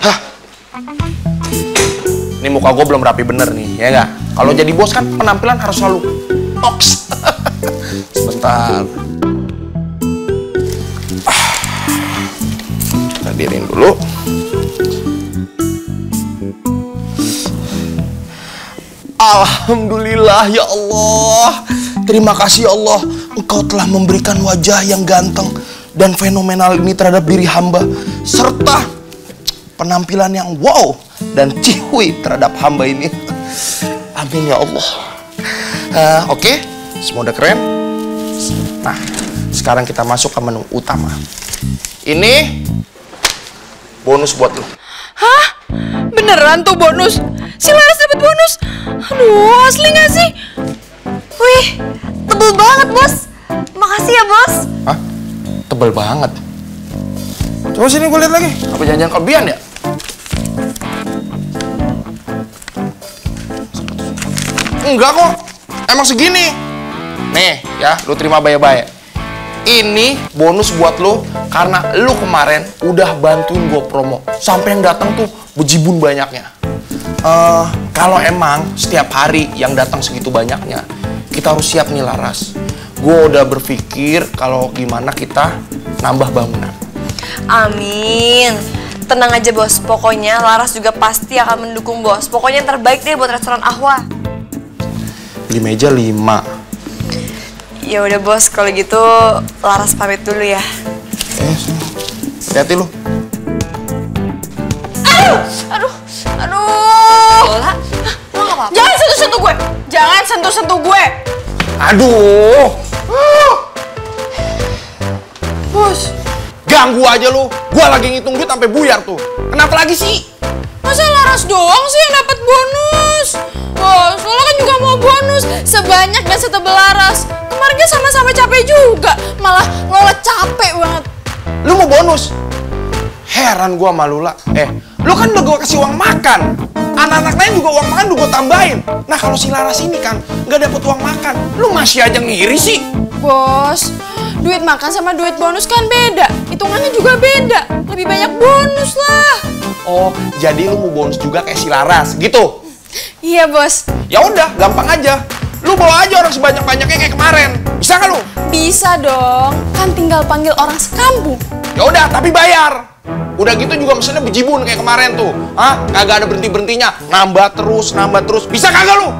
Hah? Ini muka gue belum rapi bener nih, ya nggak? Kalau jadi bos kan penampilan harus selalu toks. Sebentar. Hadirin dulu. Alhamdulillah ya Allah. Terima kasih ya Allah. Engkau telah memberikan wajah yang ganteng dan fenomenal ini terhadap diri hamba, serta penampilan yang wow dan cihuy terhadap hamba ini. Amin ya Allah. Oke, semua udah keren. Nah, sekarang kita masuk ke menu utama. Ini bonus buat lo. Hah? Beneran tuh bonus? Si Laras dapat bonus? Aduh, asli gak sih? Wih, tebel banget, Bos. Makasih ya, Bos. Hah? Tebel banget. Coba sini gue lihat lagi. Apa jangan-jangan kelebihan ya? Enggak kok. Emang segini. Nih, ya, lu terima baik-baik. Ini bonus buat lo karena lu kemarin udah bantuin gue promo. Sampai yang datang tuh bejibun banyaknya. Kalau emang setiap hari yang datang segitu banyaknya, kita harus siap nih Laras. Gue udah berpikir kalau gimana kita nambah bangunan. Amin. Tenang aja, Bos. Pokoknya Laras juga pasti akan mendukung, Bos. Pokoknya yang terbaik deh buat restoran Ahwa. Beli meja 5. Ya udah, Bos. Kalau gitu Laras pamit dulu ya. Hati-hati lu. Aduh. Lola, Lo gak apa-apa? jangan sentuh-sentuh gue. Jangan sentuh-sentuh gue. Aduh. Bos, Ganggu aja lu. Gua lagi ngitung duit sampai buyar tuh. Kenapa lagi sih? masa Laras doang sih yang dapat bonus? Bos, Lola kan juga mau bonus sebanyak dan setebel Laras. Kemarin kan sama-sama capek juga. Malah Lola capek banget. Lu mau bonus? Heran gua sama Lula. Lu kan udah gua kasih uang makan. Anak-anak lain juga uang makan udah gua tambahin. Nah kalau si Laras ini kan nggak dapet uang makan, lu masih aja ngiri sih. Bos, duit makan sama duit bonus kan beda. Hitungannya juga beda. Lebih banyak bonus lah. Oh, jadi lu mau bonus juga kayak si Laras, gitu? Iya, Bos. Ya udah, gampang aja. Lu bawa aja orang sebanyak-banyaknya kayak kemarin. Bisa nggak lu? Bisa dong. Kan tinggal panggil orang sekampung. Ya udah, tapi bayar. Udah gitu juga mesennya bejibun kayak kemarin tuh. Hah? Kagak ada berhenti-berhentinya. Nambah terus. Bisa kagak lu?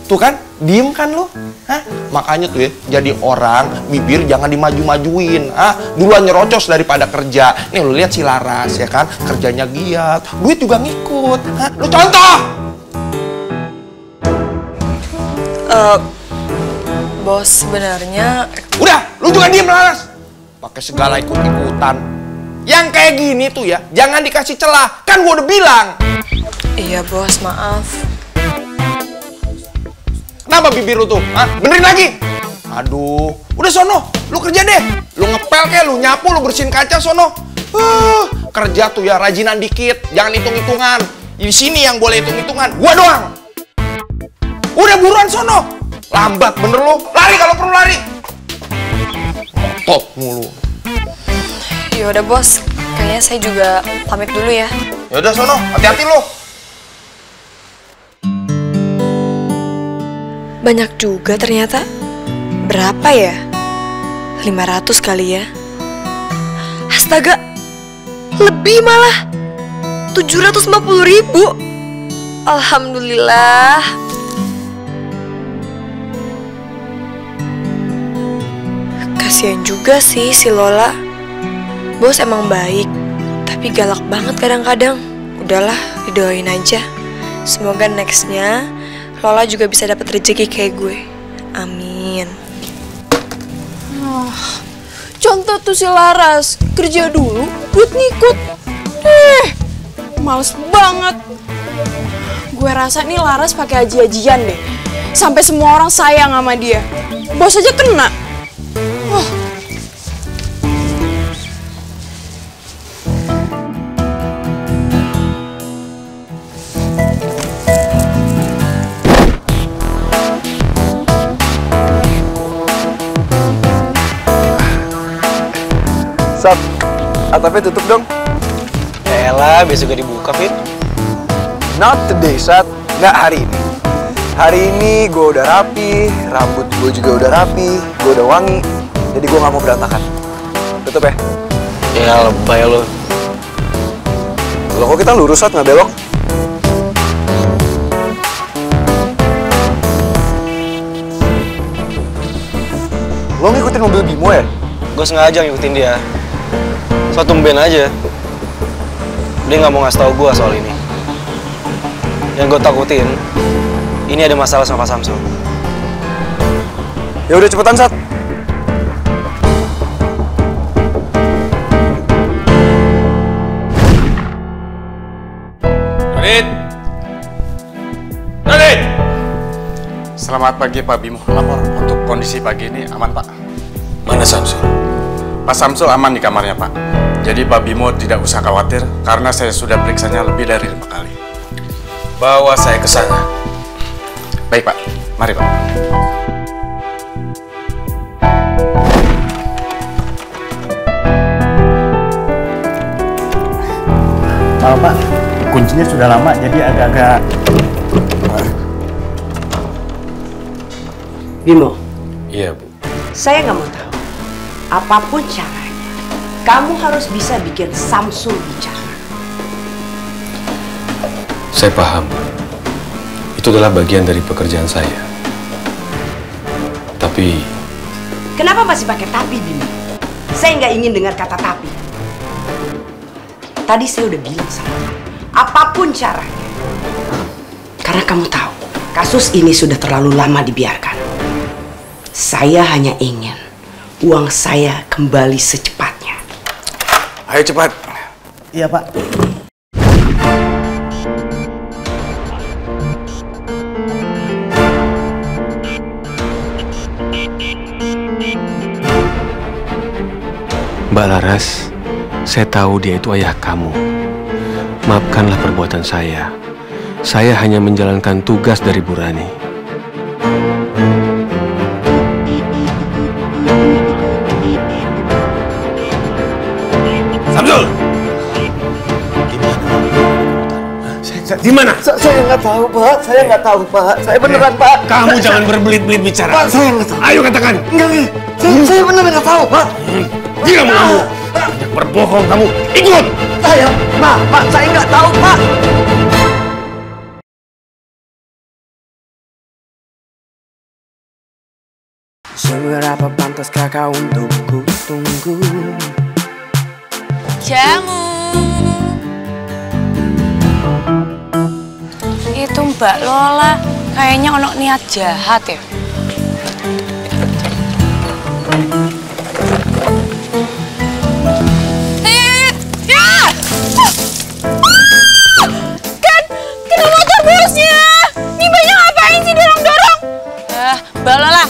Tuh kan, diem kan lu? Hah? Makanya tuh ya, jadi orang, bibir jangan dimaju-majuin. Hah? Duluan nyerocos daripada kerja. Nih lu lihat si Laras ya kan, kerjanya giat, duit juga ngikut. Hah? Lu contoh! Bos, sebenarnya Udah, lu juga diem Laras. Pakai segala ikut-ikutan. Yang kayak gini tuh ya, jangan dikasih celah. Kan gua udah bilang. iya, Bos, maaf. Kenapa bibir lu tuh? Hah? Benerin lagi. Aduh, udah sono, lu kerja deh. Lu ngepel kayak lu nyapu, lu bersihin kaca sono. Kerja tuh ya rajinan dikit, jangan hitung-hitungan. Di sini yang boleh hitung-hitungan, gua doang. Udah buruan sono. Lambat bener lu. Lari kalau perlu lari. Top mulu. Ya udah, Bos. Kayaknya saya juga pamit dulu ya. Ya udah sono, hati-hati lu. Banyak juga ternyata. Berapa ya? 500 kali ya? Astaga, lebih malah. 750.000. Alhamdulillah. Kasian juga sih si Lola. Bos emang baik, tapi galak banget kadang-kadang. Udahlah, didoain aja. Semoga nextnya Lola juga bisa dapat rezeki kayak gue. Amin. Contoh tuh si Laras, kerja dulu, duit ngikut. Males banget. Gue rasa nih Laras pakai aji-ajian deh. Sampai semua orang sayang sama dia. Bos aja kena. Sup? atapnya tutup dong. Elah, besok gak dibuka, Fit. Not today, Sat. Nggak hari ini. Hari ini gue udah rapi, rambut gue juga udah rapi, gue udah wangi. Jadi gue nggak mau berantakan. Tutup ya? Ya, lebay lo. Loh, kok kita lurus, Sat, nggak belok? Lo ngikutin mobil Bimo ya? Gue sengaja ngikutin dia. So tumben aja. Dia nggak mau ngasih tau gue soal ini. Yang gue takutin, ini ada masalah sama Pak Samsul. Ya udah cepetan, Sat. Radit! Radit! Selamat pagi Pak Bimo. Lapor untuk kondisi pagi ini aman Pak. Mana Samsul? Pak Samsul aman di kamarnya Pak. Jadi Pak Bimo tidak usah khawatir karena saya sudah periksanya lebih dari 5 kali. Bawa saya ke sana. Baik Pak, mari Pak. Pak, kuncinya sudah lama jadi agak-agak... Bimo, Iya, Bu. saya nggak mau tahu. Apapun caranya, kamu harus bisa bikin Samsul bicara. Saya paham. Itu adalah bagian dari pekerjaan saya. Tapi... Kenapa masih pakai tapi, Bimo? Saya nggak ingin dengar kata tapi. Tadi saya udah bilang sama kamu, apapun caranya. Karena kamu tahu, kasus ini sudah terlalu lama dibiarkan. Saya hanya ingin uang saya kembali secepatnya. Ayo cepat. Iya, Pak. Mbak Laras, saya tahu dia itu ayah kamu. Maafkanlah perbuatan saya. Saya hanya menjalankan tugas dari Bu Rani. Samsul! Di mana? Saya nggak tahu, Pak. Saya nggak tahu, Pak. Saya beneran, Pak. Kamu jangan berbelit-belit bicara. Pak, saya nggak tahu. Ayo katakan. Enggak. Saya beneran nggak tahu, Pak. Diam kamu. Banyak berbohong kamu. Ikut. Pak, saya nggak tahu, Pak. Seberapa pantas kakak untuk ku tunggu? Jamu. Itu Mbak Lola, kayaknya ono niat jahat ya. Kan, kena motor bosnya. Nih Mbaknya ngapain sih dorong-dorong? Mbak Lola,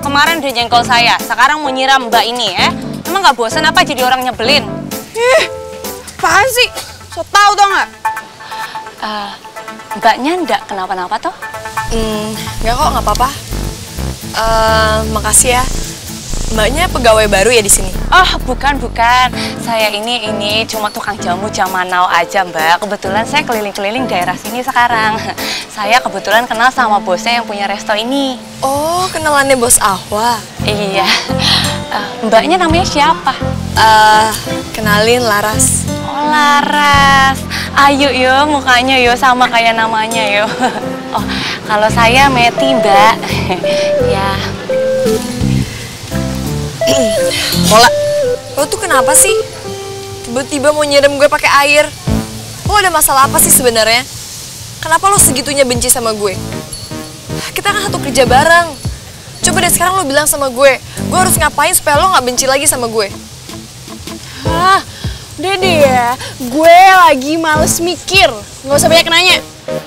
kemarin udah jengkol saya, sekarang mau nyiram Mbak ini ya. Emang nggak bosan apa jadi orang nyebelin? Apaan sih? So tau tau nggak? Mbaknya ndak kenapa-napa toh? Nggak kok, nggak apa-apa. Makasih ya. Mbaknya pegawai baru ya di sini? Oh, bukan. Saya ini cuma tukang jamu zaman now aja, Mbak. Kebetulan saya keliling-keliling daerah sini sekarang. Saya kebetulan kenal sama bosnya yang punya resto ini. Oh, kenalannya bos Ahwa. Iya. Mbaknya namanya siapa? Kenalin Laras. Oh, Laras. Ayo yo, mukanya yo sama kayak namanya yo. Oh, kalau saya Meti, Mbak. Ya. Lola, lo tuh kenapa sih? Tiba-tiba mau nyiram gue pakai air. Lo ada masalah apa sih sebenarnya? Kenapa lo segitunya benci sama gue? Kita kan satu kerja bareng. Coba deh sekarang lo bilang sama gue harus ngapain supaya lo nggak benci lagi sama gue? Udah deh ya, gue lagi males mikir. Nggak usah banyak nanya.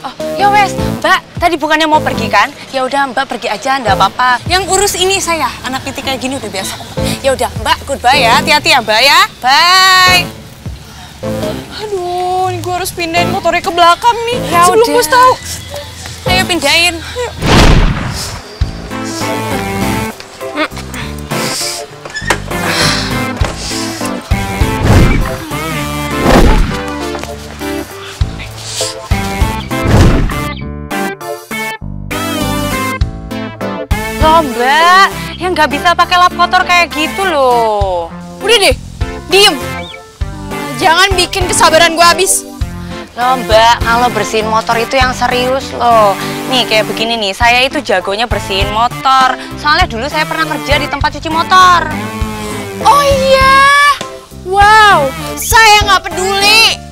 Oh, ya wes, Mbak, tadi bukannya mau pergi kan? Ya udah Mbak pergi aja, nggak apa-apa. Yang urus ini saya, anak pitik kayak gini udah biasa. Ya udah Mbak, goodbye ya, hati-hati ya Mbak ya. Bye. Aduh, ini gue harus pindahin motornya ke belakang nih. Ya sebelum bos tahu. Ayo pindahin. Ayo. loh Mbak, yang nggak bisa pakai lap kotor kayak gitu loh. Udah deh, diem. Jangan bikin kesabaran gue habis. Loh Mbak, kalau bersihin motor itu yang serius loh. Nih kayak begini nih, saya itu jagonya bersihin motor. Soalnya dulu saya pernah kerja di tempat cuci motor. Oh iya, wow, saya nggak peduli.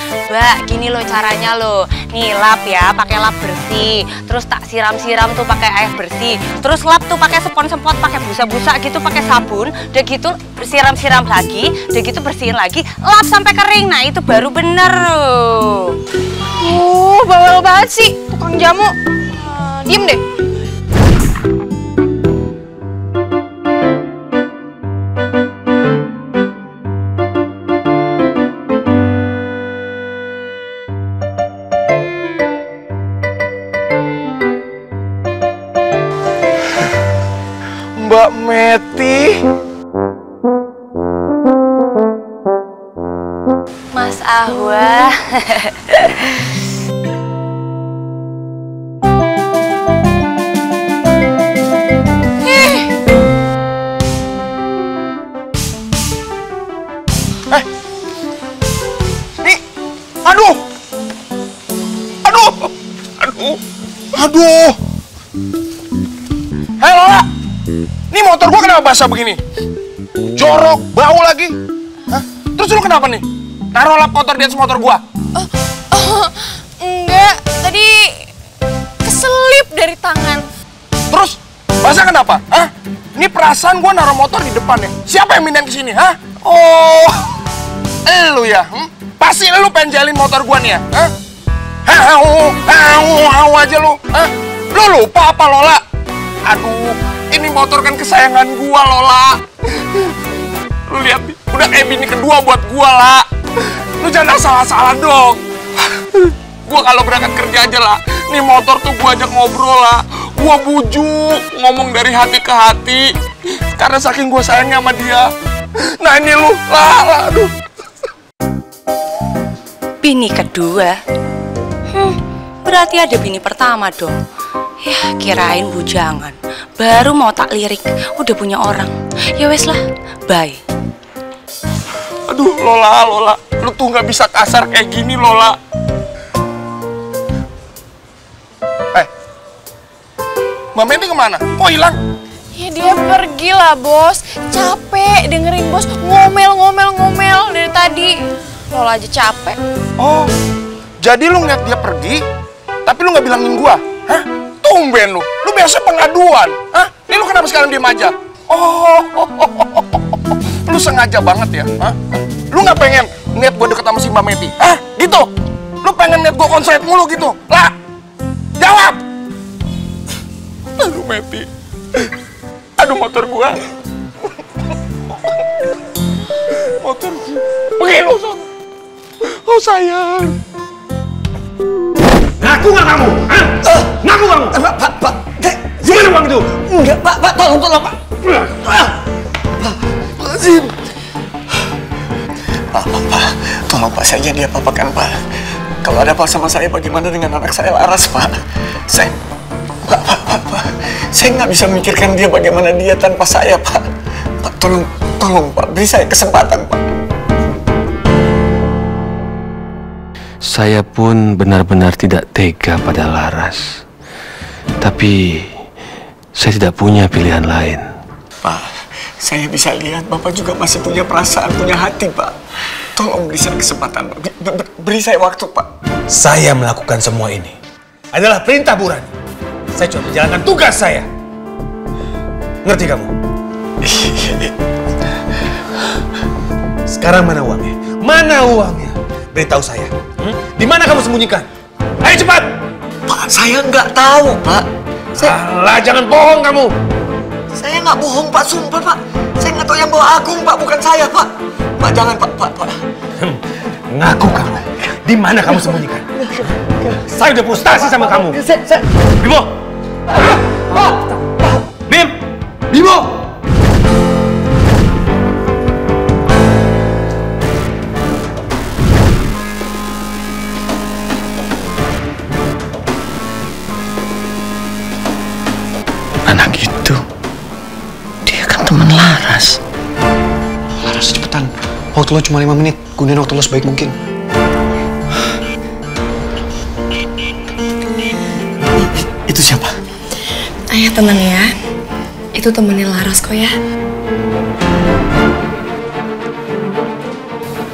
Mbak, gini loh caranya loh. Nih lap ya, pakai lap bersih. Terus tak siram-siram tuh pakai air bersih. Terus lap tuh pakai semprot-semprot, pakai busa-busa gitu, pakai sabun. Udah gitu siram-siram lagi, udah gitu bersihin lagi, lap sampai kering. Nah, itu baru bener loh. Bawel banget sih tukang jamu. Diem deh. Mbak Meti. Mas Ahwa. Nih, aduh. Hei Lola, ini motor gua kenapa basah begini? Jorok, bau lagi. Hah? Terus lu kenapa nih? Naruh lap kotor di atas motor gua? Enggak, tadi keselip dari tangan. Terus basah kenapa? Hah? Ini perasaan gua naruh motor di depan ya. Siapa yang mindahin ke sini? Hah? Oh, elu ya? Pasti lu pengen jalin motor gua nih ya? Hah? Hau aja lu. Hah? Lu lupa apa Lola? Aduh, ini motor kan kesayangan gua Lola. Lu lihat nih, udah kayak bini kedua buat gua lah. Lu jangan salah-salah dong. Gua kalau berangkat kerja aja lah, nih motor tuh gua ajak ngobrol lah. Gua bujuk, ngomong dari hati ke hati. Karena saking gua sayangnya sama dia. Nah ini lu, lah, aduh. Bini kedua? Berarti ada bini pertama dong. Ya kirain bujangan, baru mau tak lirik, udah punya orang. Ya wes lah, bye. Aduh Lola, lu tuh nggak bisa kasar kayak gini Lola. Mbak Meti kemana? Kok hilang? Ya dia pergi lah bos, capek dengerin bos ngomel dari tadi. Lola aja capek. Oh, jadi lu ngeliat dia pergi, tapi lu nggak bilangin gua? Hah? Tumben lu biasa pengaduan. Hah? Ini lu kenapa sekarang diem aja? Oh, lu sengaja banget ya? Hah? Lu nggak pengen ngeliat gua deket sama si Mbak Meti? Hah? Gitu? Lu pengen ngeliat gua konslet mulu gitu? Lah, jawab! Aduh Meti, aduh motor gua. Motor gua. Pergi lu, Son. Oh sayang. Ngaku nggak kamu? Hah? Ngaku kamu? Pak. Gimana uang itu? Enggak, Pak, tolong, Pak. Zim. Pak, tolong Pak, saya dia apakan Pak. Kalau ada apa sama saya, bagaimana dengan anak saya Laras, Pak? Pak, saya nggak bisa memikirkan dia bagaimana dia tanpa saya, Pak. Pak, tolong Pak, beri saya kesempatan, Pak. Saya pun benar-benar tidak tega pada Laras. Tapi saya tidak punya pilihan lain. Pak, saya bisa lihat Bapak juga masih punya perasaan, punya hati, Pak. Tolong beri saya kesempatan, Pak. Beri saya waktu, Pak. Saya melakukan semua ini adalah perintah Bu Rani. Saya cuma menjalankan tugas saya. Ngerti kamu? Sekarang mana uangnya? Mana uangnya? Beritahu saya. Di mana kamu sembunyikan? Ayo cepat! Pak, saya nggak tahu, Pak. Salah, jangan bohong kamu. Saya nggak bohong, Pak. Sumpah, Pak. Saya nggak tahu yang bawa Agung, Pak. Bukan saya, Pak. Pak, jangan, Pak. Ngaku kamu. Di mana kamu sembunyikan? Saya udah frustasi sama kamu. Bimo! Bim! Bimo! Anak itu Waktu lo cuma 5 menit, gunain waktu lo sebaik mungkin. Itu siapa? Ayah tenang ya. Itu temennya Laras kok ya.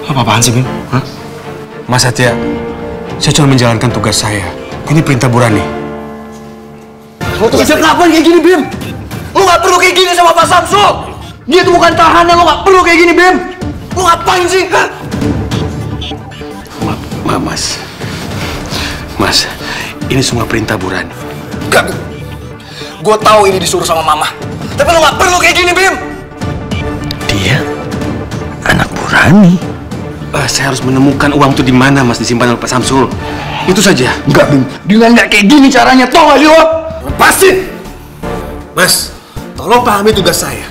Apa-apaan sih, Bim? Hah? Mas Satya, saya cuma menjalankan tugas saya. Ini perintah Burani. Lo tuh bisa kenapa kayak gini, Bim? Lo gak perlu kayak gini sama Pak Samsul. Dia tuh bukan tahanan, lo gak perlu kayak gini, Bim. Lo ngapain sih? Mas. Mas, ini semua perintah Burani. Gak, Bim. Gue tahu ini disuruh sama Mama. Tapi lo gak perlu kayak gini, Bim. Dia anak Burani. Saya harus menemukan uang itu di mana, Mas, disimpan oleh Pak Samsul. Itu saja. Enggak, Bim. Dengan nggak kayak gini caranya, tau gak sih lo? Lepasin! Mas, tolong pahami tugas saya.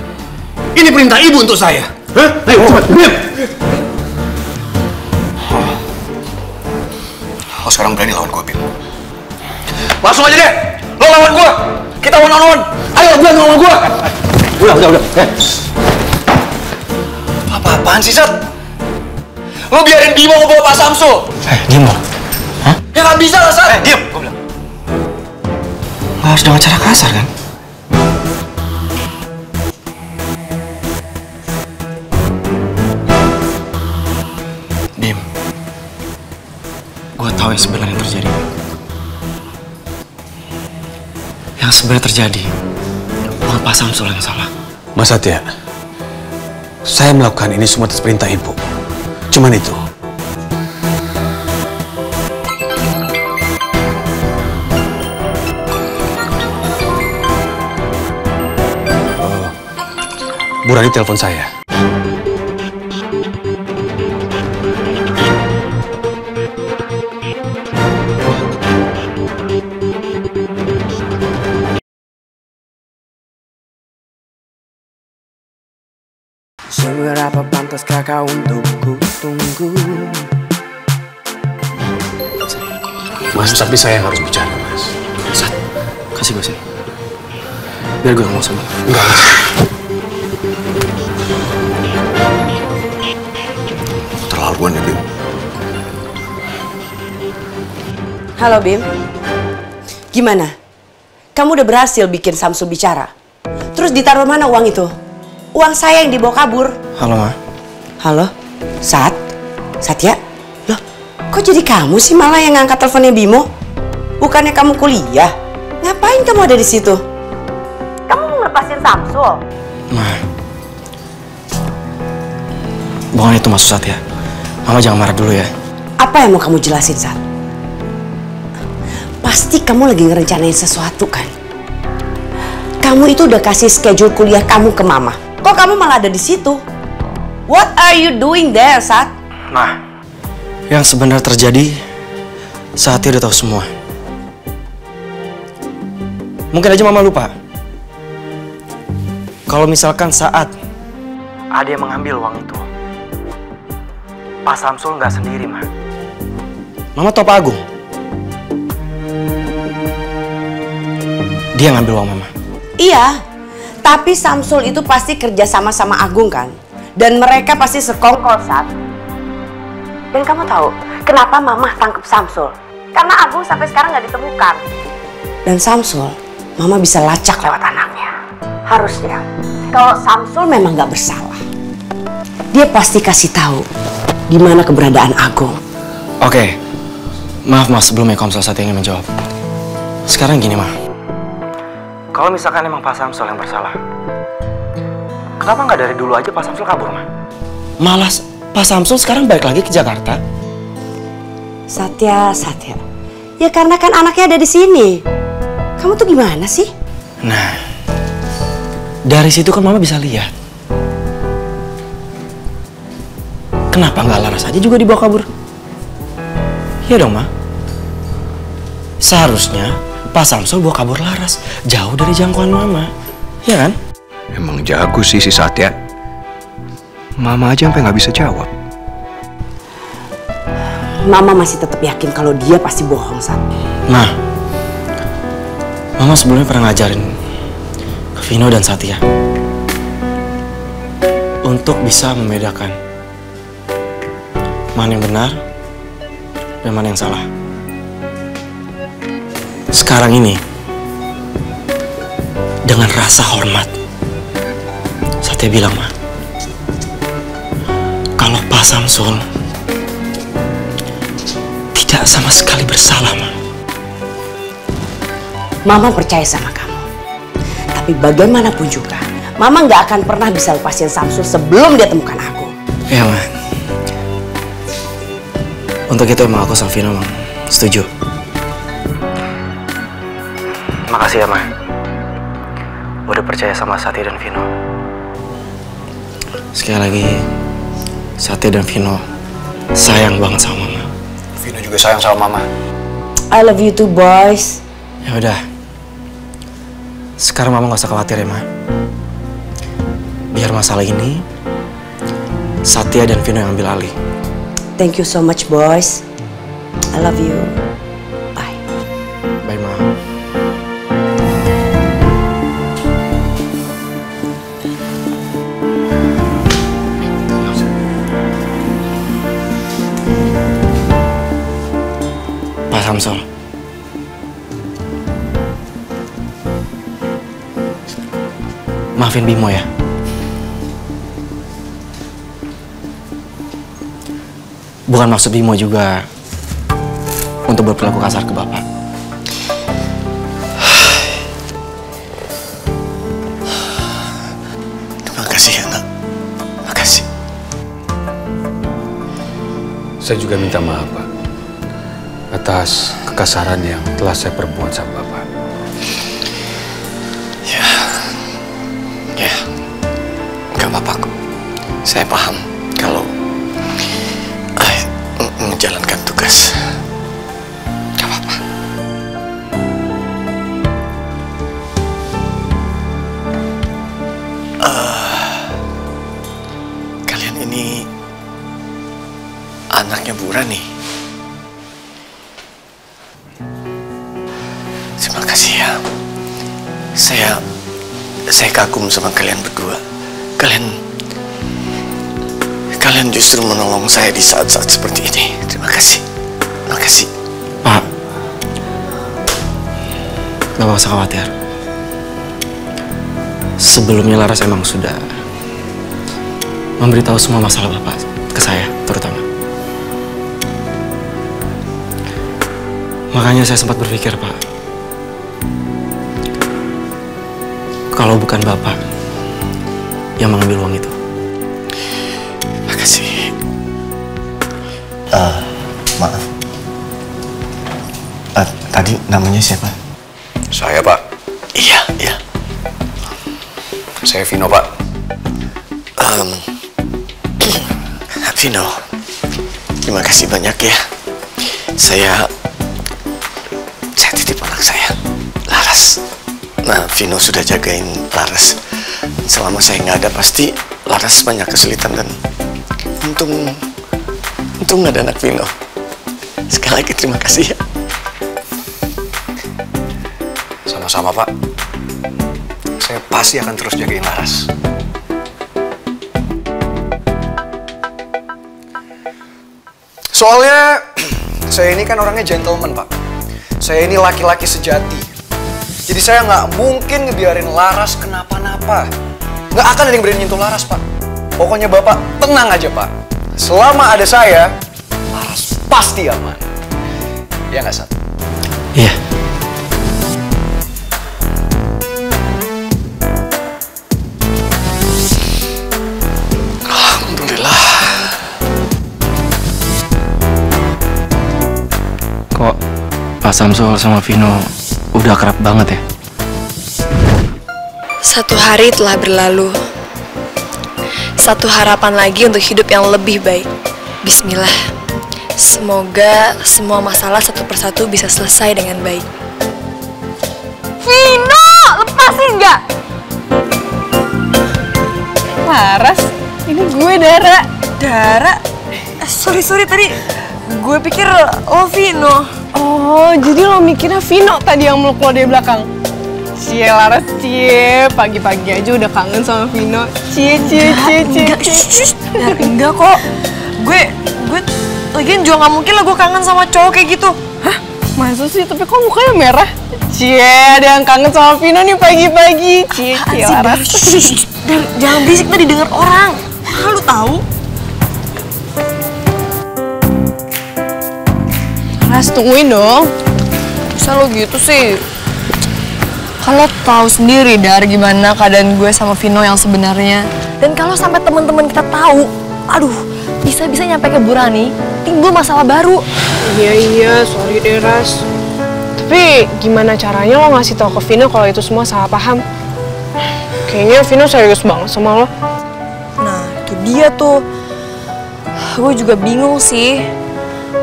Ini perintah ibu untuk saya. Hah? Ayo, cepat, Bim! Lo sekarang berani lawan gue, Bim. Langsung aja deh! Lo lawan gue! Kita one-on-one! Ayo, Bim, lawan gue! Udah. Apa-apaan sih, Sat? Lo biarin Bimo ngebawa Pak Samsul! Diam dong. Hah? Ya nggak bisa lah, Sat! Diam, gue bilang. Nggak harus dengan cara kasar, kan? Bim, gue tahu yang sebenarnya terjadi. Yang sebenarnya terjadi, bukan Pak Samsul yang salah. Mas Satya, saya melakukan ini semua atas perintah ibu. Cuman itu. Burani telepon saya. Seberapa pantaskah kau untuk ku tunggu? Mas, tapi saya yang harus bicara, Mas. Sat, kasih gue sini. Biar gue ngomong sama lo. Enggak, Mas. Terlaluan ya, Bim. Halo, Bim. Gimana? Kamu udah berhasil bikin Samsul bicara? Terus ditaruh mana uang itu? Uang saya yang dibawa kabur. Halo, Ma. Halo? Satya? Loh, kok jadi kamu sih malah yang ngangkat teleponnya Bimo? Bukannya kamu kuliah? Ngapain kamu ada di situ? Kamu mau ngelepasin Samsul? Ma, bukan itu maksud Satya. Mama jangan marah dulu ya. Apa yang mau kamu jelasin, Sat? Pasti kamu lagi ngerencanain sesuatu kan? Kamu itu udah kasih schedule kuliah kamu ke Mama. Kok kamu malah ada di situ? What are you doing there, Sat? Ma, yang sebenarnya terjadi, Satya udah tahu semua. Mungkin aja Mama lupa. Kalau misalkan saat ada yang mengambil uang itu, Pak Samsul nggak sendiri, Ma. Mama tahu Pak Agung. Dia ngambil uang Mama. Iya, tapi Samsul itu pasti kerja sama Agung kan? Dan mereka pasti sekongkol, Sat. Dan kamu tahu kenapa Mama tangkap Samsul? Karena Agung sampai sekarang nggak ditemukan. Dan Samsul, Mama bisa lacak lewat anaknya. Harusnya, kalau Samsul memang nggak bersalah, dia pasti kasih tahu di mana keberadaan Agung. Oke, maaf Mas, sebelumnya kalau misalnya Satya ingin menjawab. Sekarang gini, Ma. Kalau misalkan emang Pak Samsul yang bersalah, kenapa nggak dari dulu aja Pak Samsul kabur, Ma? Malah Pak Samsul sekarang balik lagi ke Jakarta. Satya. Ya karena kan anaknya ada di sini. Kamu tuh gimana sih? Nah, dari situ kan Mama bisa lihat. Kenapa nggak Laras aja juga dibawa kabur? Iya dong, Ma. Seharusnya Pak Samsul bawa kabur Laras, jauh dari jangkauan Mama. Iya kan? Emang jago sih si Satya. Mama aja sampai nggak bisa jawab. Mama masih tetap yakin kalau dia pasti bohong, Sat. Nah, Mama sebelumnya pernah ngajarin ke Vino dan Satya untuk bisa membedakan mana yang benar dan mana yang salah. Sekarang ini, dengan rasa hormat, Satya bilang, Ma, kalau Pak Samsul tidak sama sekali bersalah, Ma. Mama percaya sama kamu. Tapi bagaimanapun juga, Mama nggak akan pernah bisa lepasin Samsul sebelum dia temukan aku. Iya, Ma. Untuk itu emang aku sama Vino emang setuju. Makasih ya, Ma. Udah percaya sama Satya dan Vino. Sekali lagi, Satya dan Vino sayang banget sama Mama. Vino juga sayang sama Mama. I love you too, boys. Ya udah. Sekarang Mama gak usah khawatir ya, Ma. Biar masalah ini Satya dan Vino yang ambil alih. Thank you so much, boys. I love you. Bye. Bye, Ma. Pak Samsul. Maafin Bimo ya. Bukan maksud Bimo juga untuk berperilaku kasar ke Bapak. Terima kasih ya, Nak. Makasih. Saya juga minta maaf, Pak, atas kekasaran yang telah saya perbuat sama Bapak. Ya, nggak apa-apa kok. Saya paham kalau menjalankan tugas. Nggak apa-apa. Kalian ini anaknya Bu Rani. Terima kasih ya. Saya kagum sama kalian berdua. Kalian justru menolong saya di saat-saat seperti ini. Terima kasih. Terima kasih. Pak, Bapak usah khawatir. Sebelumnya Laras emang sudah memberitahu semua masalah Bapak ke saya, terutama. Makanya saya sempat berpikir, Pak, kalau bukan Bapak yang mengambil uang itu. Makasih. Maaf. Tadi namanya siapa? Saya, Pak. Iya. Saya Vino, Pak. Vino, terima kasih banyak ya. Saya titip anak saya, Laras. Nah, Vino sudah jagain Laras. Selama saya nggak ada, pasti Laras banyak kesulitan dan untung ada anak Vino. Sekali lagi terima kasih ya. Sama-sama, Pak. Saya pasti akan terus jagain Laras. Soalnya saya ini kan orangnya gentleman, Pak. Saya ini laki-laki sejati. Jadi saya nggak mungkin ngebiarin Laras kenapa-napa. Nggak akan ada yang berani nyentuh Laras, Pak. Pokoknya Bapak tenang aja, Pak. Selama ada saya, Laras pasti aman. Ya nggak, Sat? Iya. Alhamdulillah. Kok Pak Samsul sama Vino udah akrab banget ya? Satu hari telah berlalu. Satu harapan lagi untuk hidup yang lebih baik. Bismillah. Semoga semua masalah satu persatu bisa selesai dengan baik. Vino, lepasin nggak? Laras, ini gue Dara. Dara? Sorry tadi gue pikir lo Vino. Oh, jadi lo mikirnya Vino tadi yang meluk lo dari belakang? Cie Laras, cie, pagi-pagi aja udah kangen sama Vino. Cie. Enggak kok. Gue Lagian juga nggak mungkin lah gue kangen sama cowok kayak gitu. Hah? Masa sih? Tapi kok mukanya merah? Cie, ada yang kangen sama Vino nih pagi-pagi. Cie, Laras. Dan jangan berisik tadi denger orang. Malu tahu. Ras, tungguin dong. Bisa lo gitu sih? Kalau tahu sendiri dari gimana keadaan gue sama Vino yang sebenarnya. Dan kalau sampai teman-teman kita tahu, aduh, bisa-bisa nyampe ke Burani, timbul masalah baru. Iya, sorry deh Ras. Tapi gimana caranya lo ngasih tau ke Vino kalau itu semua salah paham? Kayaknya Vino serius banget sama lo. Nah, itu dia tuh. Gue juga bingung sih.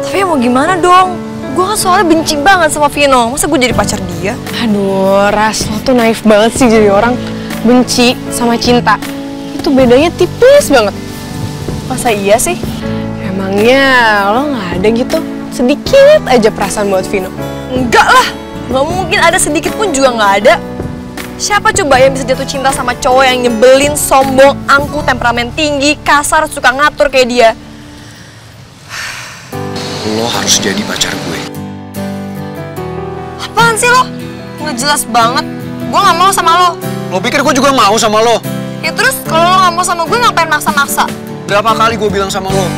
Tapi mau gimana dong? Gue kan soalnya benci banget sama Vino. Masa gue jadi pacar dia? Aduh, Ras, lo tuh naif banget sih jadi orang. Benci sama cinta itu bedanya tipis banget. Masa iya sih? Emangnya lo nggak ada gitu sedikit aja perasaan buat Vino? Enggak lah, nggak mungkin ada sedikit pun juga nggak ada. Siapa coba yang bisa jatuh cinta sama cowok yang nyebelin, sombong, angkuh, temperamen tinggi, kasar, suka ngatur kayak dia? Lo harus jadi pacar gue. Apaan sih lo? Nggak jelas banget. Gue nggak mau sama lo. Lo pikir gue juga mau sama lo? Ya terus kalau lo nggak mau sama gue ngapain maksa-maksa? Berapa kali gue bilang sama lo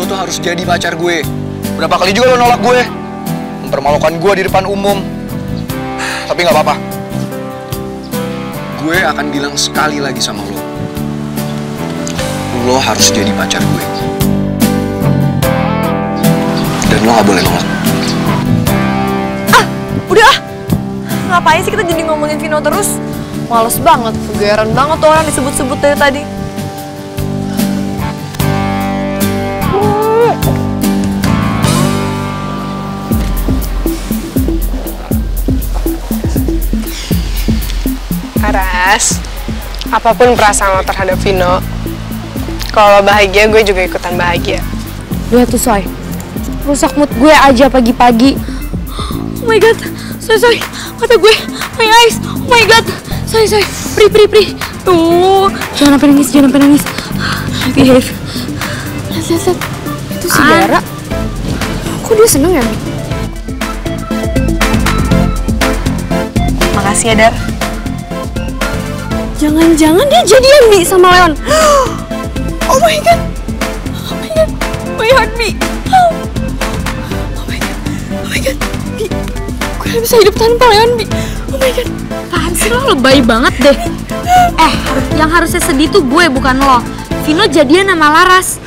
tuh harus jadi pacar gue. Berapa kali juga lo nolak gue, mempermalukan gue di depan umum. Tapi nggak apa-apa. Gue akan bilang sekali lagi sama lo. Lo harus jadi pacar gue. Dan lo nggak boleh nolak. Ah, udah ah. Ngapain sih kita jadi ngomongin Vino terus? Males banget, kegeeran banget tuh orang disebut-sebut dari tadi. Aras, apapun perasaan lo terhadap Vino, kalau lo bahagia, gue juga ikutan bahagia. Lihat tuh, Soy. Rusak mood gue aja pagi-pagi. Oh my god, Soy, mata gue, my eyes, oh my god. Soy, Pri. Tuh, jangan sampai nangis. Behave. Lihat. Itu si Dara. Kok dia seneng ya, Mi? Makasih ya, Dar. Jangan-jangan dia jadian, Mi, sama Leon. Oh my god. My heart beat. Oh my god. Mi, gue gak bisa hidup tanpa Leon, Mi. Oh my god. Apaan sih lo, lebay banget deh. Yang harusnya sedih tuh gue, bukan lo. Vino jadian sama Laras.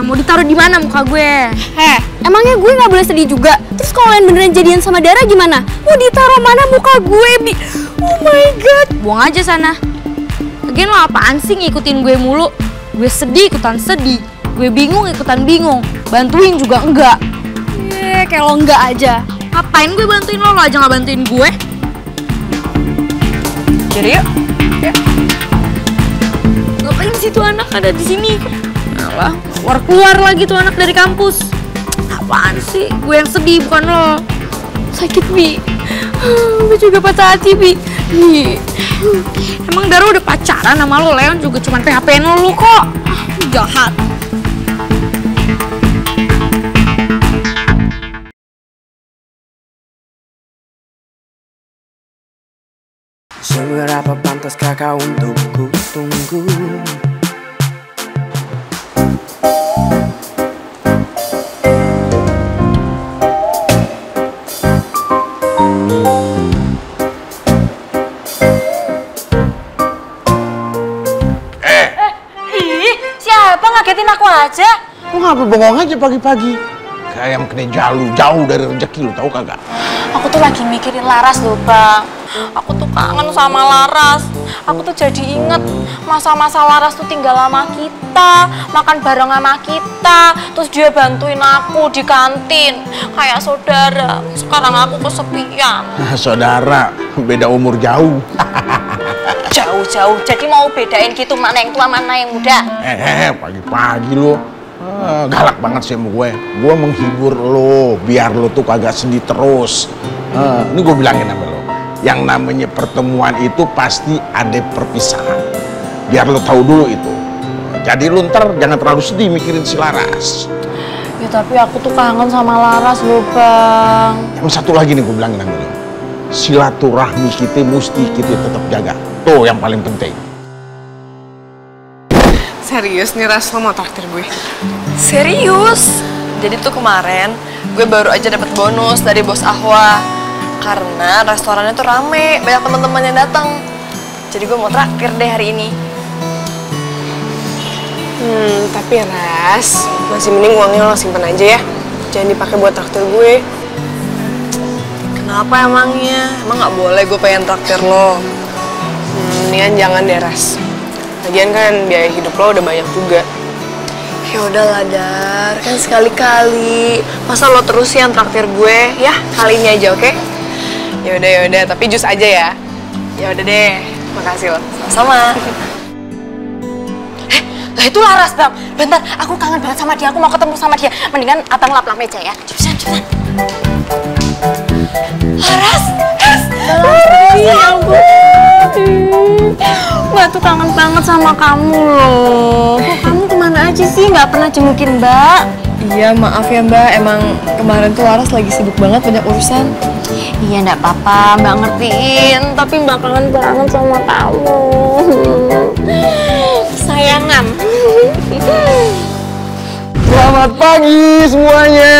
Mau ditaruh di mana muka gue? Emangnya gue nggak boleh sedih juga? Terus kalau Leon beneran jadian sama Dara gimana? Mau ditaruh mana muka gue, Mi? Oh my god. Buang aja sana. Lagian lo apaan sih ngikutin gue mulu? Gue sedih ikutan sedih. Gue bingung ikutan bingung. Bantuin juga enggak. Kayak lo enggak aja. Ngapain gue bantuin lo aja nggak bantuin gue? Jadi yuk. Ngapain sih tuh anak ada di sini? Alah, keluar lagi tuh anak dari kampus. Apaan sih? Gue yang sedih bukan lo. Sakit, Bi. Gue juga patah hati, Bi. Emang Dara udah pacaran sama lo, Leon juga cuma PHP-in lo kok. Jahat. Seberapa pantaskah kau untuk ku tunggu? Siapa ngagetin aku aja? Lu ngapa bengong aja pagi-pagi? Kayak ayam kena jalu, jauh dari rezeki lu, tahu kagak? Aku tuh lagi mikirin Laras loh, Bang. Aku tuh kangen sama Laras. Aku tuh jadi inget masa-masa Laras tuh tinggal sama kita, makan bareng sama kita, terus dia bantuin aku di kantin kayak saudara. Sekarang aku kesepian. Saudara, beda umur jauh. Jauh-jauh, jadi mau bedain gitu mana yang tua mana yang muda? Pagi-pagi lu galak banget sih sama gue. Gue menghibur lo, biar lo tuh kagak sedih terus. Ini gue bilangin sama lo, yang namanya pertemuan itu pasti ada perpisahan. Biar lo tahu dulu itu. Jadi lo ntar jangan terlalu sedih mikirin si Laras. Ya tapi aku tuh kangen sama Laras loh Bang. Yang satu lagi nih gue bilangin sama lo. Silaturahmi kita mesti kita tetap jaga. Tuh yang paling penting. Serius nih Ras, lo mau traktir gue? Serius? Jadi tuh kemarin gue baru aja dapat bonus dari bos Ahwa. Karena restorannya tuh rame, banyak teman-teman yang datang. Jadi gue mau traktir deh hari ini. Tapi Ras, masih mending uangnya lo simpen aja ya. Jangan dipakai buat traktir gue. Kenapa emangnya? Emang nggak boleh gue pengen traktir lo? Mendingan jangan deh Ras. Lagian kan biaya hidup lo udah banyak juga. Ya udahlah Dar, kan sekali-kali. Masa lo terus yang traktir gue? Ya, kali ini aja, oke? Ya udah, tapi jus aja ya. Ya udah deh, makasih lo. Sama. Lah itu Laras Bang. Bentar, aku kangen banget sama dia. Aku mau ketemu sama dia. Mendingan abang lap-lap meja ya. Cepetan. Laras. Ya ampun. Mbak tuh kangen banget sama kamu loh. Kok kamu kemana aja sih? Nggak pernah jengukin Mbak. Iya, maaf ya Mbak. Emang kemarin tuh Laras lagi sibuk banget, banyak urusan. Iya, nggak apa-apa. Mbak ngertiin. Tapi Mbak kangen banget sama kamu. Sayangan. Selamat pagi semuanya.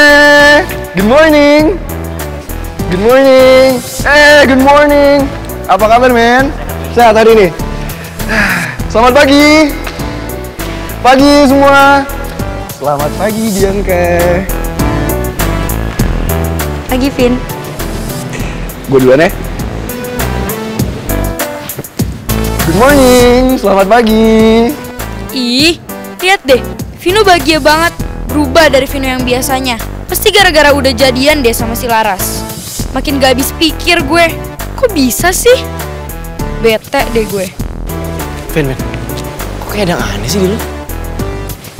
Good morning. Good morning. Good morning. Apa kabar, men? Sehat hari ini? Selamat pagi. Pagi semua. Selamat pagi, Bianca. Pagi, Vin. Gue duluan ya. Good morning. Selamat pagi. Ih, lihat deh. Vino bahagia banget. Berubah dari Vino yang biasanya. Pasti gara-gara udah jadian deh sama si Laras. Makin gak habis pikir gue. Kok bisa sih? Bete deh gue. Vin, kok kayak ada yang aneh sih di lu?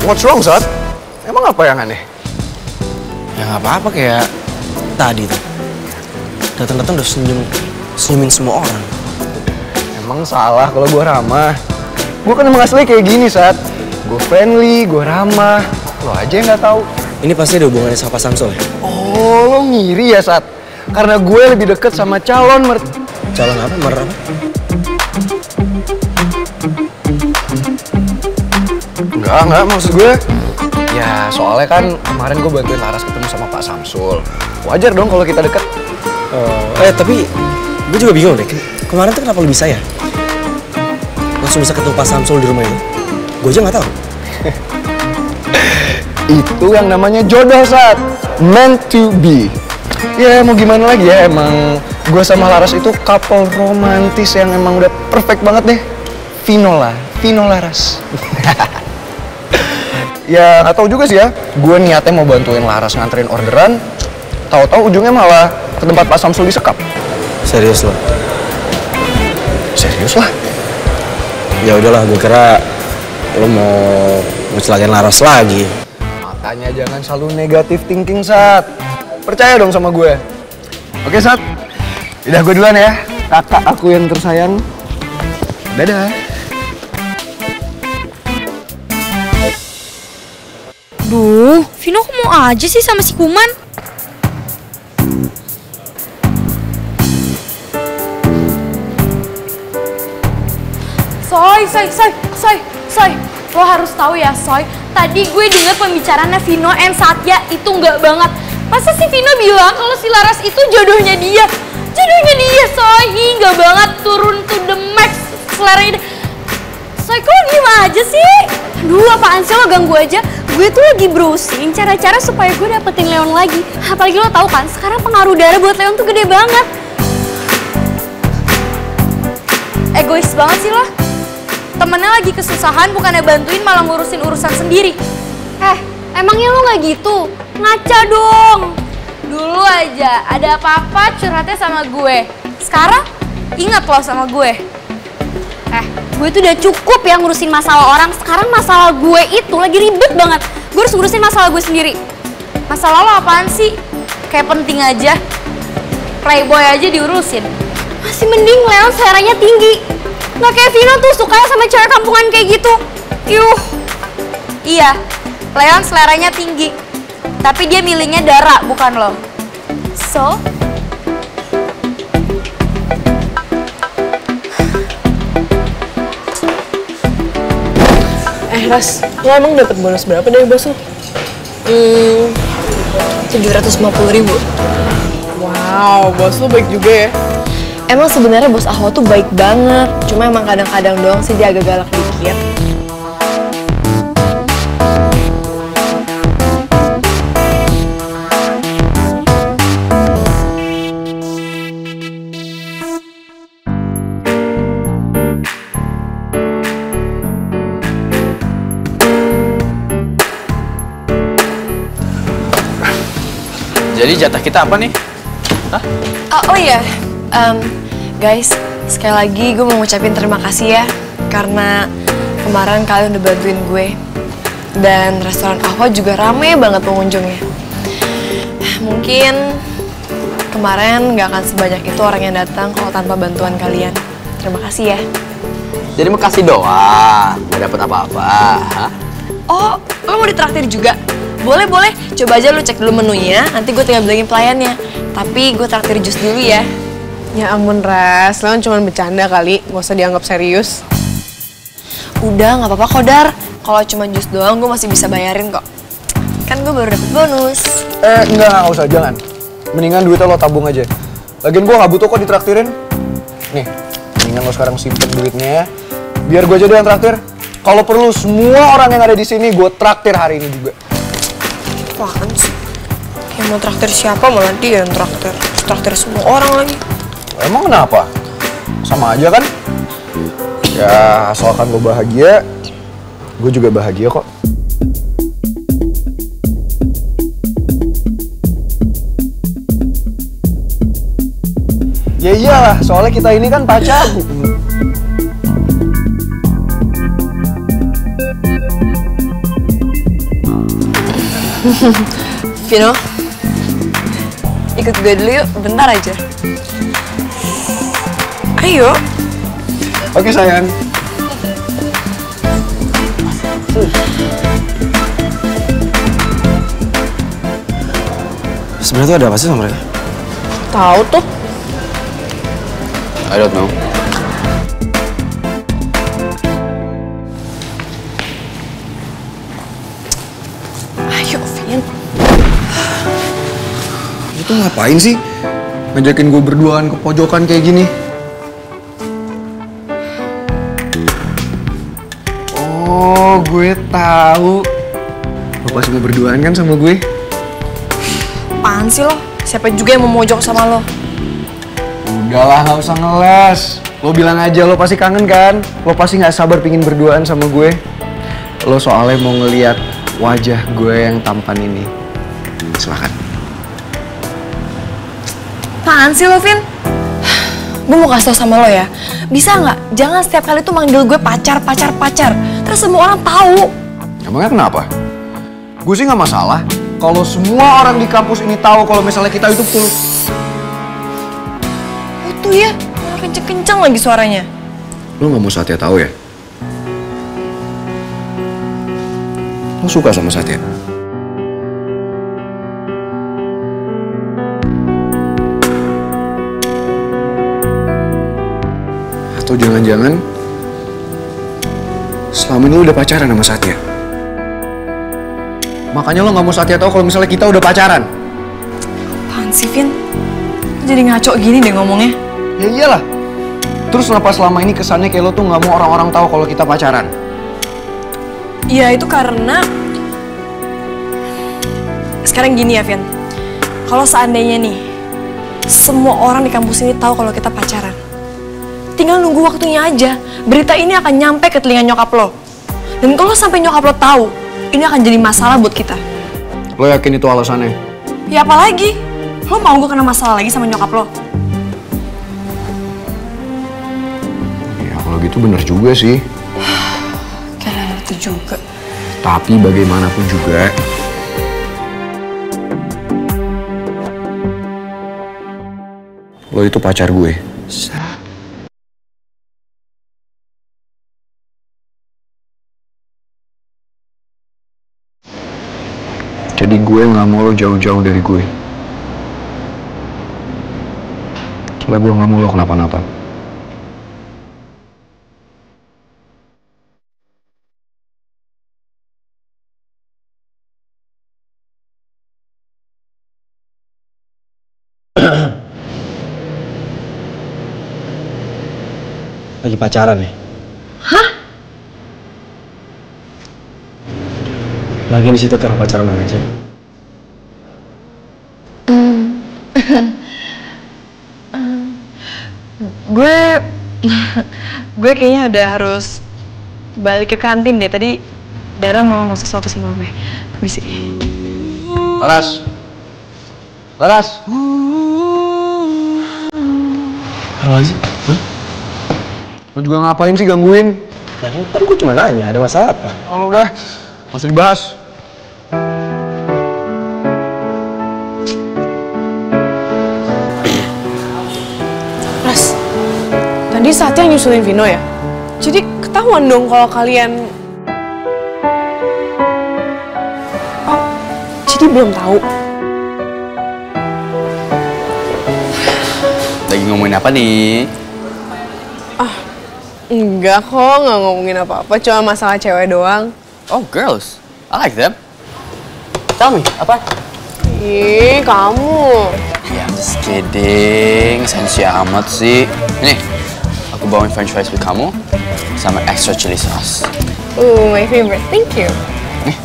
What's wrong, Sat? Emang apa yang aneh? Ya nggak apa-apa, kayak tadi tuh. Datang-datang udah senyumin semua orang. Emang salah kalau gue ramah. Gue kan emang asli kayak gini, Sat. Gue friendly, gue ramah. Lo aja yang nggak tahu. Ini pasti ada hubungannya sama Pak Samsul ya? Oh, lo ngiri ya, Sat? Karena gue lebih deket sama calon Calon apa? Apa? Enggak, maksud gue. Ya, soalnya kan kemarin gue bantuin Laras ketemu sama Pak Samsul. Wajar dong kalau kita deket. Tapi gue juga bingung deh. Kemarin tuh kenapa lu bisa ya? Langsung bisa ketemu Pak Samsul di rumah itu? Gue aja nggak tahu. Itu yang namanya jodoh, Sat. Meant to be. Ya mau gimana lagi ya, emang gue sama Laras itu couple romantis yang emang udah perfect banget deh. Vino Laras. Ya nggak tahu juga sih ya, gue niatnya mau bantuin Laras nganterin orderan, tahu-tahu ujungnya malah ke tempat Pak Samsul disekap. Serius lo? Serius lah. Ya udahlah, gue kira lo mau ngecelakain Laras lagi. Makanya jangan selalu negatif thinking, Sat. Percaya dong sama gue. Oke, Sat. Udah gue duluan ya. Kakak aku yang tersayang. Dadah. Duh, Vino kok mau aja sih sama si Kuman? Soy. Lo harus tahu ya, Soy. Tadi gue denger pembicaraannya Vino and Satya itu nggak banget. Masa si Vino bilang kalau si Laras itu jodohnya dia? Jodohnya dia, Soy. Nggak banget, turun to the max seleranya. Soy, kok diem aja sih? Aduh, apaan sih lo ganggu aja? Gue tuh lagi browsing cara-cara supaya gue dapetin Leon lagi. Apalagi lo tahu kan, sekarang pengaruh darah buat Leon tuh gede banget. Egois banget sih lo. Temennya lagi kesusahan, bukannya bantuin malah ngurusin urusan sendiri. Emangnya lo nggak gitu? Ngaca dong. Dulu aja ada apa-apa curhatnya sama gue. Sekarang ingat lo sama gue. Gue tuh udah cukup ya ngurusin masalah orang. Sekarang masalah gue itu lagi ribet banget. Gue harus ngurusin masalah gue sendiri. Masalah lo apaan sih? Kayak penting aja. Playboy aja diurusin. Masih mending Leon seleranya tinggi. Nggak kayak Vino tuh sukanya sama cewek kampungan kayak gitu. Iya, Leon seleranya tinggi. Tapi dia milihnya Dara, bukan lo. So, Ras, lo emang dapat bonus berapa dari bos lo? 750.000. Wow, bos lo baik juga ya. Emang sebenarnya bos Ahwa tuh baik banget, cuma emang kadang-kadang doang sih dia agak galak dikit. Jadi jatah kita apa nih? Hah? Oh iya, guys, sekali lagi gue mau ngucapin terima kasih ya, karena kemarin kalian udah bantuin gue. Dan restoran Ahwa juga rame banget pengunjungnya. Mungkin kemarin nggak akan sebanyak itu orang yang datang kalau tanpa bantuan kalian. Terima kasih ya. Jadi makasih doang, nggak dapet apa-apa. Hah? Oh, lo mau ditraktir juga? Boleh, boleh. Coba aja lu cek dulu menunya, nanti gue tinggal bilangin pelayannya. Tapi gue traktir jus dulu ya. Ya ampun Ras, lo kan cuma bercanda kali, gak usah dianggap serius. Udah, nggak apa-apa kok, Dar. Kalau cuma jus doang, gue masih bisa bayarin kok. Kan gue baru dapet bonus. Enggak usah, jangan. Mendingan duitnya lo tabung aja. Lagian gue gak butuh kok ditraktirin. Nih, mendingan lo sekarang simpen duitnya ya. Biar gue jadi yang traktir. Kalau perlu, semua orang yang ada di sini gue traktir hari ini juga. Apaan sih? Yang mau traktir siapa malah dia yang traktir. Traktir semua orang lagi. Emang kenapa? Sama aja kan? Ya, asalkan lo bahagia, gue juga bahagia kok. Ya iyalah, soalnya kita ini kan pacar. Vino, ikut gue dulu yuk, bentar aja. Ayo. Oke sayang. Sebenarnya tuh ada apa sih sama mereka? Tahu tuh. I don't know. Ayo, Vin. Itu ngapain sih? Ngajakin gue berduaan ke pojokan kayak gini? Oh, gue tahu. Lo pasti mau berduaan kan sama gue? Apaan sih lo? Siapa juga yang mau mojok sama lo? Udahlah, nggak usah ngeles. Lo bilang aja lo pasti kangen kan? Lo pasti nggak sabar pingin berduaan sama gue. Lo soalnya mau ngeliat wajah gue yang tampan ini. Silakan. Apaan sih lo, Vin? Gue mau kasih tau sama lo ya. Bisa nggak? Jangan setiap kali tuh manggil gue pacar. Terus semua orang tahu. Emangnya kenapa? Gue sih nggak masalah. Kalau semua orang di kampus ini tahu kalau misalnya kita itu full. Tuh ya, malah kenceng-kenceng lagi suaranya. Lo nggak mau Satya tahu ya? Lo suka sama Satya? Atau jangan-jangan selama ini lo udah pacaran sama Satya? Makanya lo nggak mau Satya tahu kalau misalnya kita udah pacaran. Apaan sih, Vin? Jadi ngaco gini deh ngomongnya. Ya iyalah. Terus kenapa selama ini kesannya kayak lo tuh nggak mau orang-orang tahu kalau kita pacaran? Iya, itu karena sekarang gini ya, Vin. Kalau seandainya nih semua orang di kampus ini tahu kalau kita pacaran, tinggal nunggu waktunya aja. Berita ini akan nyampe ke telinga nyokap lo. Dan kalau sampai nyokap lo tahu, ini akan jadi masalah buat kita. Lo yakin itu alasannya? Ya apalagi? Lo mau gue kena masalah lagi sama nyokap lo? Ya kalau gitu bener juga sih. Kayaknya itu juga. Tapi bagaimanapun juga, lo itu pacar gue. Jadi gue nggak mau lo jauh-jauh dari gue. Soalnya gue nggak mau lo kenapa-napa. Lagi pacaran ya? Hah? Lagi di situ karena pacaran aja. Gue kayaknya udah harus balik ke kantin deh. Tadi Dara ngomong sesuatu sama gue. Permisi. Laras. Laras. Halo sih? Lo juga ngapain sih gangguin? Nah, tadi gue cuma nanya, ada masalah apa? Oh udah, nggak usah dibahas. Ras, tadi saatnya nyusulin Vino ya? Jadi ketahuan dong kalau kalian... Oh, jadi belum tahu. Lagi ngomongin apa nih? Enggak kok, nggak ngomongin apa-apa, cuma masalah cewek doang. Oh, girls. I like them. Tell me, apa? Ih, kamu. Ya, I'm just kidding. Sensi amat sih. Nih, aku bawain french fries buat kamu sama extra chili sauce. My favorite. Thank you. Nih.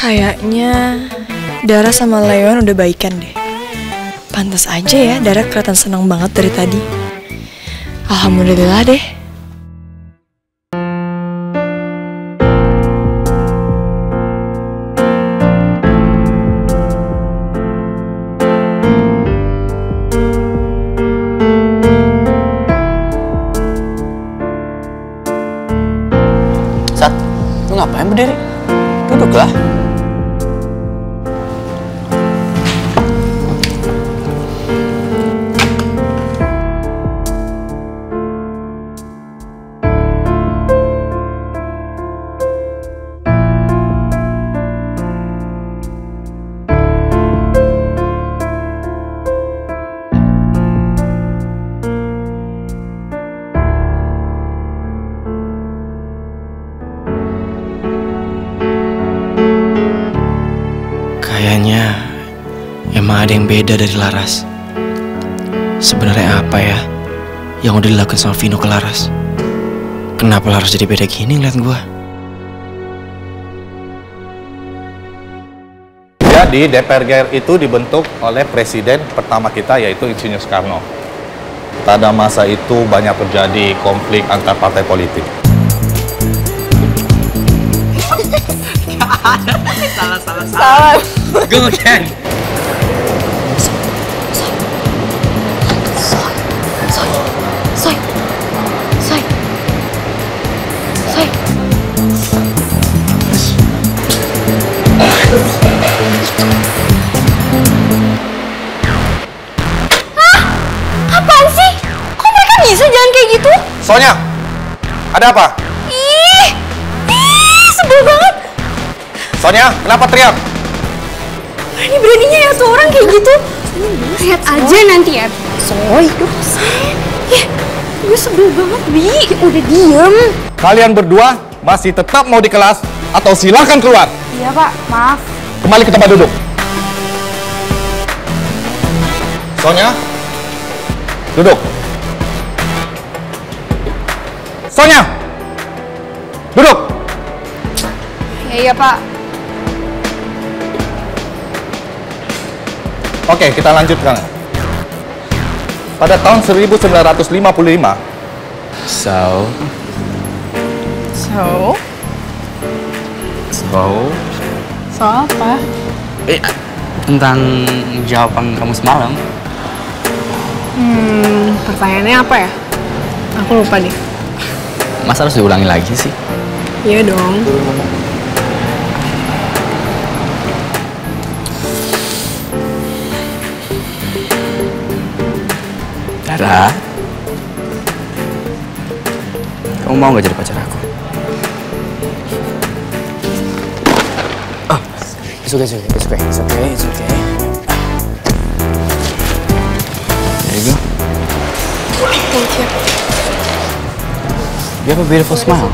Kayaknya Dara sama Leon udah baikan deh. Pantas aja ya Dara kelihatan senang banget dari tadi. Alhamdulillah deh. Sat, lu ngapain berdiri? Duduklah. Kayaknya emang ada yang beda dari Laras. Sebenarnya apa ya yang udah dilakukan sama Vino ke Laras? Kenapa Laras jadi beda gini ngeliat gua? Jadi DPR itu dibentuk oleh presiden pertama kita yaitu Insinyur Soekarno. Pada masa itu banyak terjadi konflik antar partai politik. Salah. Go again. Apaan sih? Kok mereka bisa jalan kayak gitu? Sonya, ada apa? Ih, sebel banget. Sonya, kenapa teriak? Berani-beraninya ya tuh orang kayak gitu. Lihat aja nanti ya. Soy, dosen. Ya, gue sebel banget, Bi. Udah diem. Kalian berdua masih tetap mau di kelas atau silakan keluar? Iya, Pak. Maaf. Kembali ke tempat duduk. Sonya, duduk. Sonya, duduk. Iya, Pak. Oke, kita lanjutkan. Pada tahun 1955, So apa? tentang jawaban kamu semalam. Pertanyaannya apa ya? Aku lupa deh. Masa harus diulangi lagi sih? Iya dong. Dara, Kamu mau gak jadi pacar aku? Oh, it's okay. There you go. Thank you. You have a beautiful smile.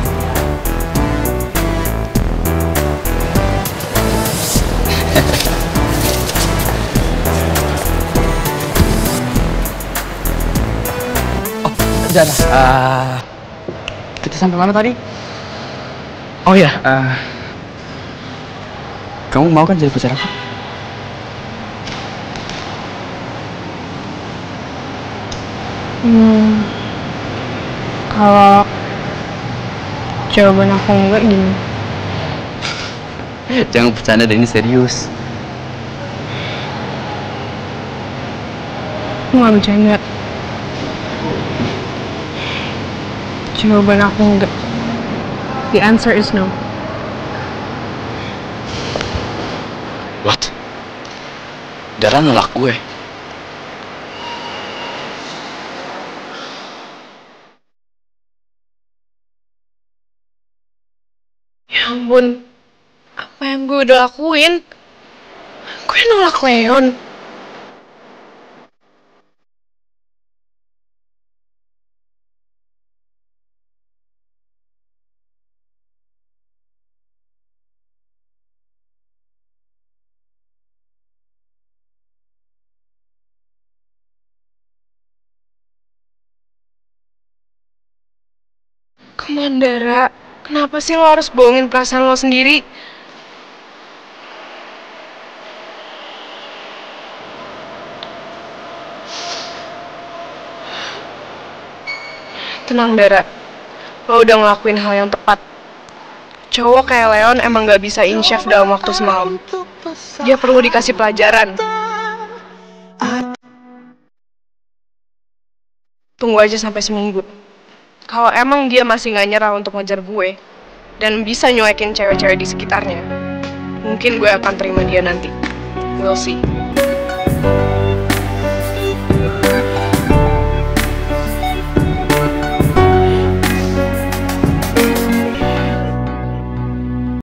Udah, kita sampai mana tadi? Oh ya, kamu mau kan jadi pacar aku? Kalau jawaban aku enggak gini. Jangan bercanda deh, ini serius. Aku nggak bercanda. Jawaban aku enggak. The answer is no. What? Dara nolak gue. Ya ampun, apa yang gue udah lakuin? Gue nolak Leon. Dara, kenapa sih lo harus bohongin perasaan lo sendiri? Tenang Dara, lo udah ngelakuin hal yang tepat. Cowok kayak Leon emang gak bisa in-chef dalam waktu semalam. Dia perlu dikasih pelajaran. Tunggu aja sampai seminggu. Kalau emang dia masih gak nyerah untuk ngejar gue dan bisa nyuekin cewek-cewek di sekitarnya, mungkin gue akan terima dia nanti. We'll see.